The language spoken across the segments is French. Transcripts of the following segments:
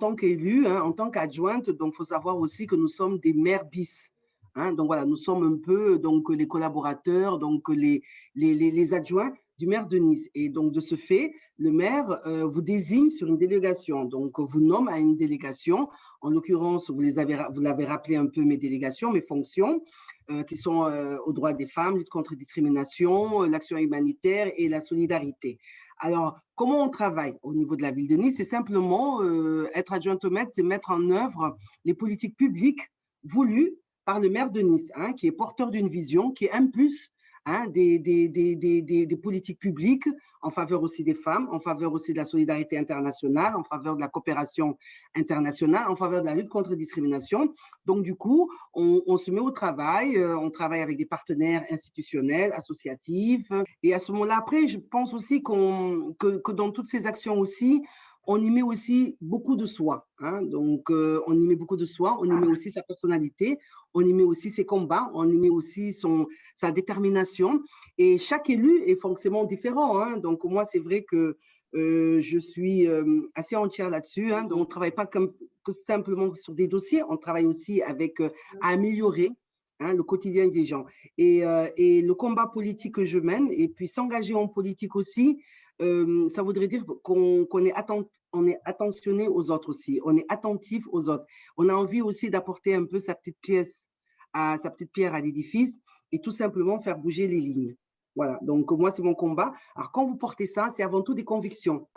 tant qu'élue, hein, en tant qu'adjointe, donc il faut savoir aussi que nous sommes des maires bis. Hein, donc voilà, nous sommes un peu donc, les collaborateurs, donc les adjoints du maire de Nice. Et donc de ce fait, le maire vous désigne sur une délégation, donc vous nomme à une délégation. En l'occurrence, vous l'avez rappelé un peu mes délégations, mes fonctions, qui sont aux droits des femmes, lutte contre la discrimination, l'action humanitaire et la solidarité. Alors, comment on travaille au niveau de la ville de Nice? C'est simplement être adjointe au maire, c'est mettre en œuvre les politiques publiques voulues par le maire de Nice, hein, qui est porteur d'une vision, qui impulse hein, des politiques publiques en faveur aussi des femmes, en faveur aussi de la solidarité internationale, en faveur de la coopération internationale, en faveur de la lutte contre la discrimination. Donc, du coup, on se met au travail, on travaille avec des partenaires institutionnels, associatifs. Et à ce moment-là, après, je pense aussi que dans toutes ces actions aussi, on y met aussi beaucoup de soi. Hein. Donc, on y met beaucoup de soi, on y met aussi sa personnalité, on y met aussi ses combats, on y met aussi sa détermination. Et chaque élu est forcément différent. Hein. Donc, moi, c'est vrai que je suis assez entière là-dessus. Hein. Donc, on ne travaille pas que simplement sur des dossiers, on travaille aussi avec à améliorer hein, le quotidien des gens. Et le combat politique que je mène, et puis s'engager en politique aussi, ça voudrait dire qu'on est, on est attentionné aux autres aussi, on est attentif aux autres. On a envie aussi d'apporter un peu sa petite pierre à l'édifice et tout simplement faire bouger les lignes. Voilà, donc moi, c'est mon combat. Alors, quand vous portez ça, c'est avant tout des convictions.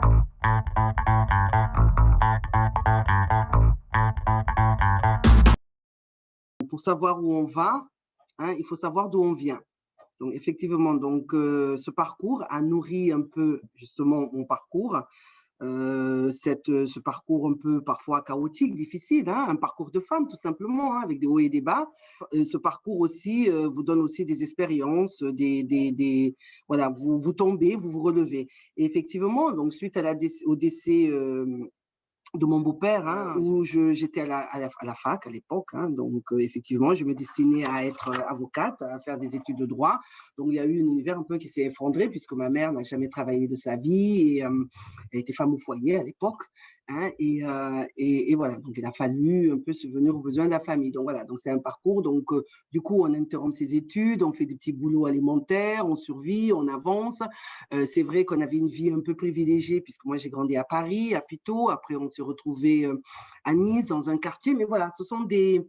Pour savoir où on va, hein, il faut savoir d'où on vient. Donc, effectivement, donc, ce parcours a nourri un peu justement mon parcours. Ce parcours un peu parfois chaotique, difficile, hein, un parcours de femme tout simplement, hein, avec des hauts et des bas. Ce parcours aussi vous donne aussi des expériences, voilà, vous tombez, vous vous relevez. Et effectivement, donc suite au décès de mon beau-père, hein, où j'étais à la fac à l'époque. Hein, donc, effectivement, je me destinais à être avocate, à faire des études de droit. Donc, il y a eu un univers un peu qui s'est effondré puisque ma mère n'a jamais travaillé de sa vie et elle était femme au foyer à l'époque. Hein, et voilà, donc il a fallu un peu subvenir aux besoins de la famille. Donc, voilà, donc c'est un parcours. Donc, du coup, on interrompt ses études, on fait des petits boulots alimentaires, on survit, on avance. C'est vrai qu'on avait une vie un peu privilégiée puisque moi, j'ai grandi à Paris, à Puteaux. Après, on s'est retrouvé à Nice, dans un quartier. Mais voilà, ce sont des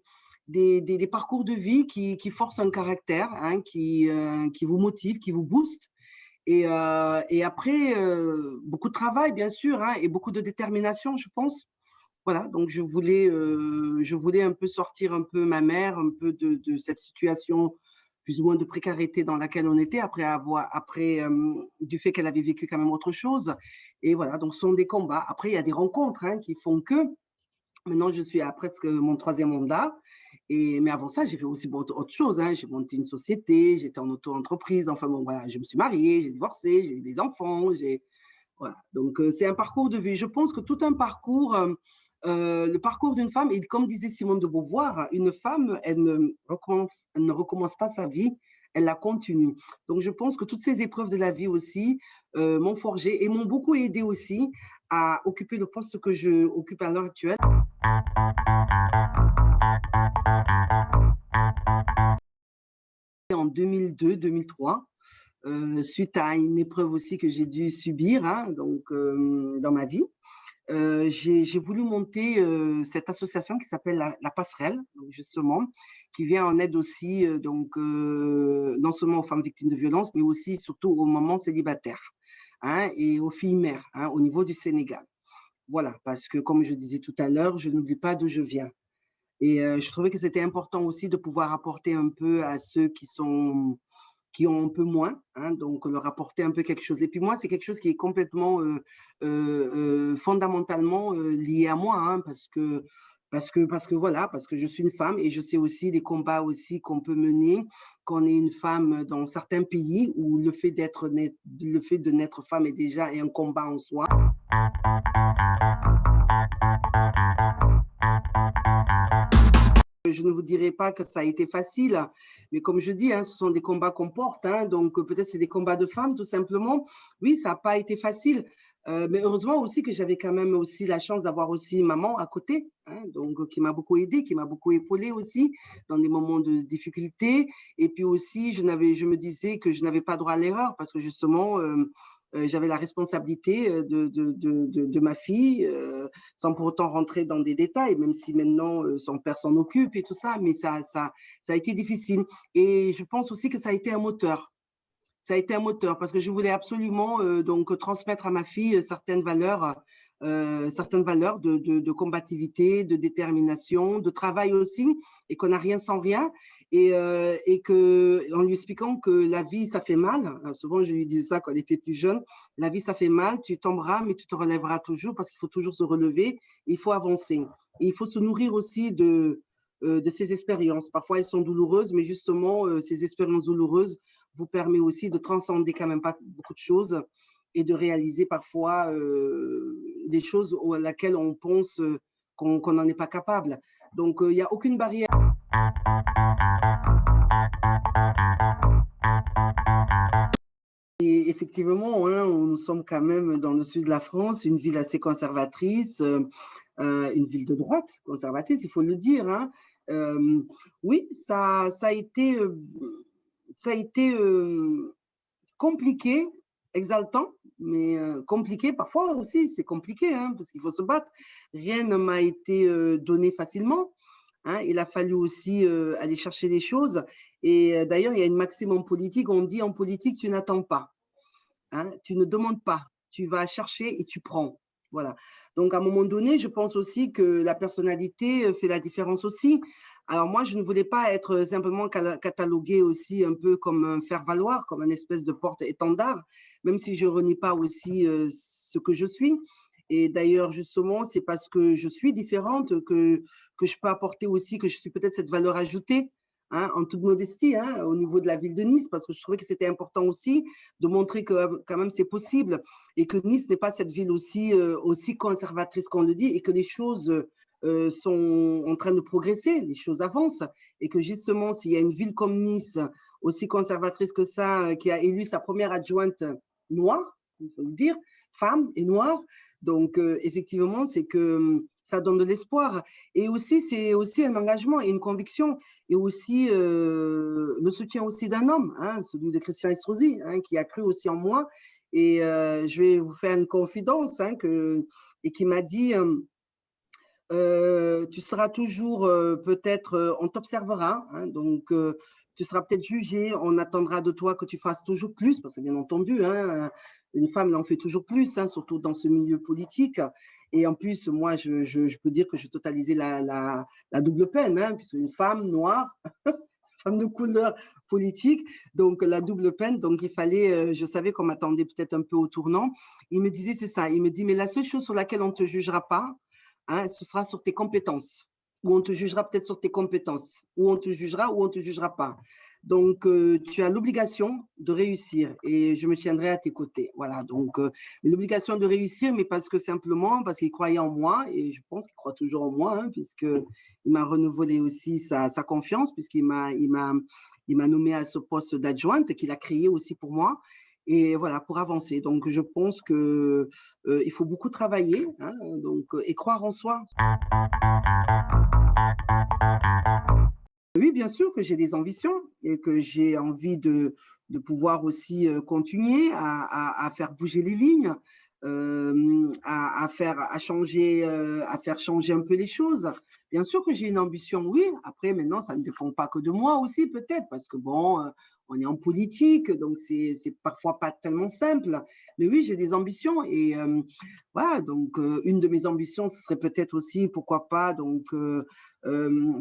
parcours de vie qui forcent un caractère, hein, qui vous motivent, qui vous boostent. Et après, beaucoup de travail, bien sûr, hein, et beaucoup de détermination, je pense. Voilà, donc je voulais un peu sortir un peu ma mère, un peu de cette situation plus ou moins de précarité dans laquelle on était, après du fait qu'elle avait vécu quand même autre chose. Et voilà, donc ce sont des combats. Après, il y a des rencontres hein, qui font que maintenant, je suis à presque mon troisième mandat. Mais avant ça, j'ai fait aussi autre chose. Hein. J'ai monté une société, j'étais en auto-entreprise. Enfin bon, voilà, je me suis mariée, j'ai divorcé, j'ai eu des enfants. Voilà. Donc, c'est un parcours de vie. Je pense que tout un parcours, le parcours d'une femme, et comme disait Simone de Beauvoir, une femme, elle ne recommence pas sa vie, elle la continue. Donc, je pense que toutes ces épreuves de la vie aussi m'ont forgé et m'ont beaucoup aidé aussi à occuper le poste que je occupe à l'heure actuelle. En 2002-2003, suite à une épreuve aussi que j'ai dû subir hein, donc, dans ma vie. J'ai voulu monter cette association qui s'appelle la Passerelle, donc justement, qui vient en aide aussi, donc, non seulement aux femmes victimes de violences, mais aussi surtout aux mamans célibataires hein, et aux filles mères hein, au niveau du Sénégal. Voilà, parce que comme je disais tout à l'heure, je n'oublie pas d'où je viens. Et je trouvais que c'était important aussi de pouvoir apporter un peu à ceux qui ont un peu moins, hein, donc leur apporter un peu quelque chose. Et puis moi, c'est quelque chose qui est complètement, fondamentalement lié à moi, hein, parce que voilà, parce que je suis une femme et je sais aussi les combats aussi qu'on peut mener quand on est une femme dans certains pays où le fait de naître femme est déjà un combat en soi. Je ne vous dirai pas que ça a été facile, mais comme je dis, hein, ce sont des combats qu'on porte, hein, donc peut-être c'est des combats de femmes tout simplement. Oui, ça n'a pas été facile. Mais heureusement aussi que j'avais quand même aussi la chance d'avoir aussi maman à côté, hein, donc qui m'a beaucoup aidée, qui m'a beaucoup épaulée aussi dans des moments de difficulté. Et puis aussi, je me disais que je n'avais pas droit à l'erreur parce que justement, j'avais la responsabilité de ma fille, sans pour autant rentrer dans des détails, même si maintenant son père s'en occupe et tout ça, mais ça a été difficile. Et je pense aussi que ça a été un moteur. Ça a été un moteur parce que je voulais absolument donc transmettre à ma fille certaines valeurs de combativité, de détermination, de travail aussi, et qu'on n'a rien sans rien, et que en lui expliquant que la vie ça fait mal. Souvent je lui disais ça quand elle était plus jeune. La vie ça fait mal, tu tomberas mais tu te relèveras toujours parce qu'il faut toujours se relever, il faut avancer. Et il faut se nourrir aussi de ces expériences. Parfois elles sont douloureuses, mais justement ces expériences douloureuses vous permet aussi de transcender quand même pas beaucoup de choses et de réaliser parfois des choses à laquelle on pense qu'on n'en est pas capable. Donc, il n'y a aucune barrière. Et effectivement, hein, nous sommes quand même dans le sud de la France, une ville assez conservatrice, une ville de droite conservatrice, il faut le dire. Hein. Oui, ça a été compliqué, exaltant, mais compliqué parfois aussi, c'est compliqué, hein, parce qu'il faut se battre. Rien ne m'a été donné facilement. Hein, il a fallu aussi aller chercher des choses. Et d'ailleurs, il y a une maxime en politique, on dit en politique, tu n'attends pas. Hein, tu ne demandes pas, tu vas chercher et tu prends. Voilà. Donc, à un moment donné, je pense aussi que la personnalité fait la différence aussi. Alors, moi, je ne voulais pas être simplement cataloguée aussi un peu comme un faire-valoir, comme une espèce de porte-étendard, même si je ne renie pas aussi ce que je suis. Et d'ailleurs, justement, c'est parce que je suis différente que je peux apporter aussi, que je suis peut-être cette valeur ajoutée, hein, en toute modestie, hein, au niveau de la ville de Nice, parce que je trouvais que c'était important aussi de montrer que quand même c'est possible et que Nice n'est pas cette ville aussi conservatrice qu'on le dit et que les choses sont en train de progresser, les choses avancent et que justement s'il y a une ville comme Nice aussi conservatrice que ça, qui a élu sa première adjointe noire, il faut le dire, femme et noire, donc effectivement c'est que ça donne de l'espoir et aussi c'est aussi un engagement et une conviction et aussi le soutien aussi d'un homme, hein, celui de Christian Estrosi, hein, qui a cru aussi en moi. Et je vais vous faire une confidence, hein, et qui m'a dit, tu seras toujours peut-être, on t'observera, hein, donc tu seras peut-être jugé, on attendra de toi que tu fasses toujours plus, parce que bien entendu, hein, une femme elle en fait toujours plus, hein, surtout dans ce milieu politique. Et en plus, moi, je peux dire que je totalisais la double peine, hein, puisque une femme noire, femme de couleur politique, donc la double peine. Donc il fallait, je savais qu'on m'attendait peut-être un peu au tournant. Il me disait, c'est ça, il me dit, mais la seule chose sur laquelle on ne te jugera pas, hein, ce sera sur tes compétences, ou on te jugera peut-être sur tes compétences, ou on te jugera ou on ne te jugera pas. Donc, tu as l'obligation de réussir et je me tiendrai à tes côtés. Voilà, donc l'obligation de réussir, mais parce que simplement, parce qu'il croyait en moi et je pense qu'il croit toujours en moi, hein, puisqu'il m'a renouvelé aussi sa confiance, il m'a nommé à ce poste d'adjointe qu'il a créé aussi pour moi. Et voilà, pour avancer. Donc, je pense que il faut beaucoup travailler, hein, donc, et croire en soi. Oui, bien sûr que j'ai des ambitions et que j'ai envie de pouvoir aussi continuer à faire bouger les lignes, à faire changer un peu les choses. Bien sûr que j'ai une ambition, oui. Après, maintenant, ça ne dépend pas que de moi aussi, peut-être, parce que bon, on est en politique, donc c'est parfois pas tellement simple. Mais oui, j'ai des ambitions et voilà. Donc, une de mes ambitions, ce serait peut-être aussi, pourquoi pas, donc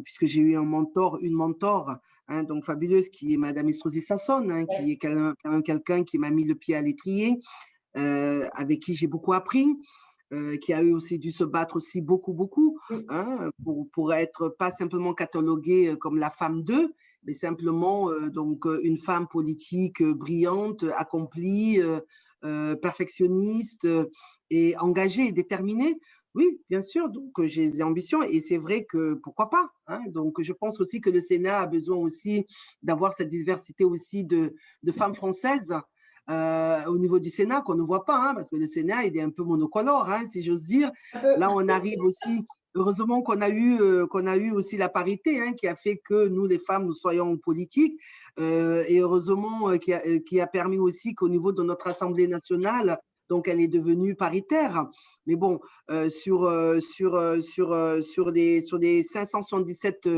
puisque j'ai eu un mentor, une mentor, hein, donc fabuleuse, qui est Madame Estrosi Sassone, hein, qui est quand même quelqu'un qui m'a mis le pied à l'étrier, avec qui j'ai beaucoup appris, qui a eu aussi dû se battre aussi beaucoup, beaucoup, hein, pour être pas simplement cataloguée comme la femme d'eux, mais simplement donc une femme politique brillante, accomplie, perfectionniste et engagée et déterminée. Oui, bien sûr, donc j'ai des ambitions et c'est vrai que pourquoi pas, hein, donc je pense aussi que le Sénat a besoin aussi d'avoir cette diversité aussi de femmes françaises au niveau du Sénat qu'on ne voit pas, hein, parce que le Sénat, il est un peu monocolore, hein, si j'ose dire. Là, on arrive aussi, heureusement qu'on a eu aussi la parité, hein, qui a fait que nous, les femmes, nous soyons en politique, et heureusement qui a permis aussi qu'au niveau de notre Assemblée nationale, donc elle est devenue paritaire. Mais bon, sur les 577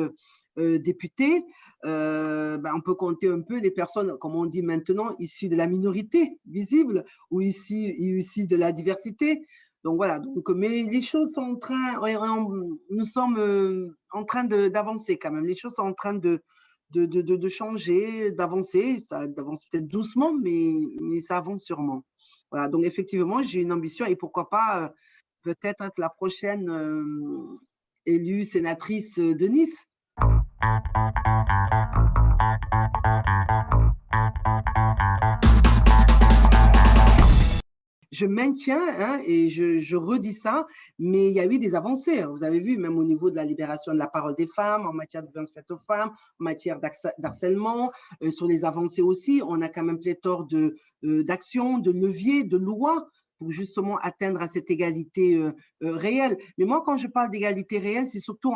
députés, ben, on peut compter un peu les personnes, comme on dit maintenant, issues de la minorité visible ou issues de la diversité. Donc voilà, donc, mais les choses sont en train, nous sommes en train d'avancer quand même. Les choses sont en train de changer, d'avancer. Ça avance peut-être doucement, mais ça avance sûrement. Voilà, donc effectivement, j'ai une ambition et pourquoi pas peut-être être la prochaine élue sénatrice de Nice. Je maintiens, hein, et je redis ça, mais il y a eu des avancées. Vous avez vu, même au niveau de la libération de la parole des femmes, en matière de violence faite aux femmes, en matière d'harcèlement, sur les avancées aussi, on a quand même pléthore d'actions, de leviers, de lois pour justement atteindre à cette égalité réelle. Mais moi, quand je parle d'égalité réelle, c'est surtout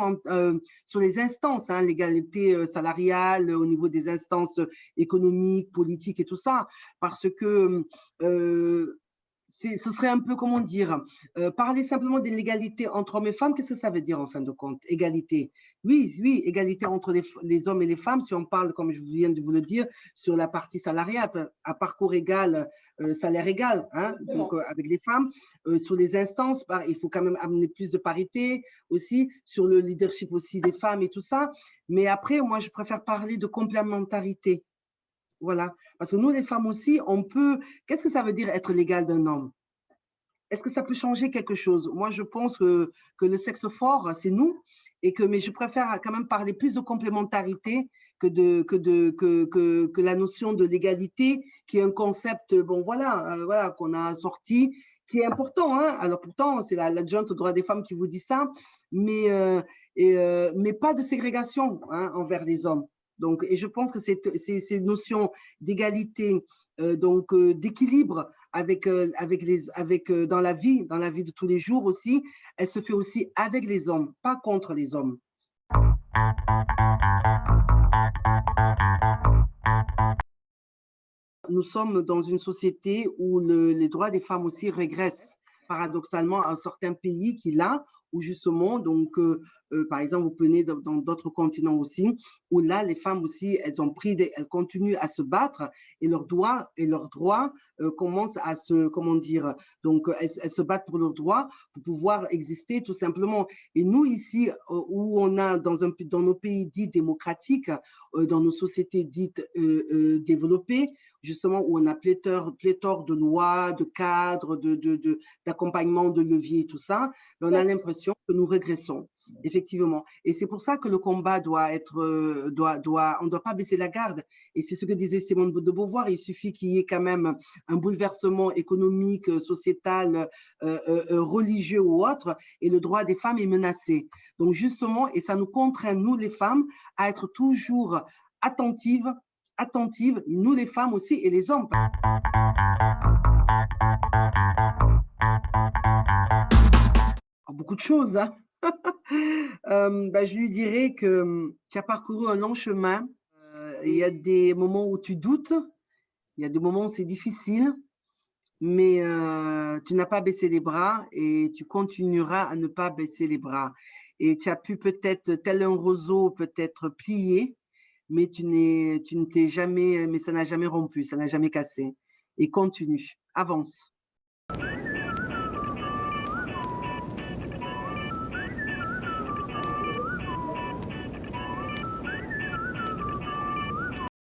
sur les instances, hein, l'égalité salariale au niveau des instances économiques, politiques et tout ça, parce que ce serait un peu, comment dire, parler simplement de l'égalité entre hommes et femmes, qu'est-ce que ça veut dire en fin de compte? Égalité. Oui, oui, égalité entre les hommes et les femmes, si on parle, comme je viens de vous le dire, sur la partie salariale, à parcours égal, salaire égal, hein, donc avec les femmes. Sur les instances, il faut quand même amener plus de parité aussi, sur le leadership aussi des femmes et tout ça. Mais après, moi, je préfère parler de complémentarité. Voilà. Parce que nous, les femmes aussi, on peut. Qu'est-ce que ça veut dire être l'égal d'un homme? Est-ce que ça peut changer quelque chose? Moi, je pense que le sexe fort, c'est nous, mais je préfère quand même parler plus de complémentarité que la notion de l'égalité, qui est un concept, bon, voilà, voilà, qu'on a sorti, qui est important, hein. Alors pourtant, c'est l'adjointe aux droits des femmes qui vous dit ça, mais pas de ségrégation, hein, envers les hommes. Donc, et je pense que ces notions d'égalité, d'équilibre dans la vie de tous les jours aussi, elle se fait aussi avec les hommes, pas contre les hommes. Nous sommes dans une société où les droits des femmes aussi régressent, paradoxalement, à certains pays qui, là, où justement, donc, par exemple, vous prenez dans d'autres continents aussi, où là, les femmes aussi, elles continuent à se battre et leurs droits commencent à comment dire, donc, elles se battent pour leurs droits pour pouvoir exister tout simplement. Et nous, ici, où on a, dans nos pays dits démocratiques, dans nos sociétés dites développées, justement, où on a pléthore de lois, de cadres, d'accompagnement, de leviers, tout ça, on a l'impression que nous régressons, effectivement. Et c'est pour ça que le combat doit être, on ne doit pas baisser la garde. Et c'est ce que disait Simone de Beauvoir, il suffit qu'il y ait quand même un bouleversement économique, sociétal, religieux ou autre, et le droit des femmes est menacé. Donc justement, et ça nous contraint, nous les femmes, à être toujours attentives, nous les femmes aussi et les hommes. Beaucoup de choses, hein. Je lui dirais que tu as parcouru un long chemin. Il y a des moments où tu doutes, il y a des moments où c'est difficile, mais tu n'as pas baissé les bras et tu continueras à ne pas baisser les bras. Et tu as pu peut-être, tel un roseau, peut-être plier, mais tu ne t'es jamais, mais ça n'a jamais rompu, ça n'a jamais cassé. Et continue, avance.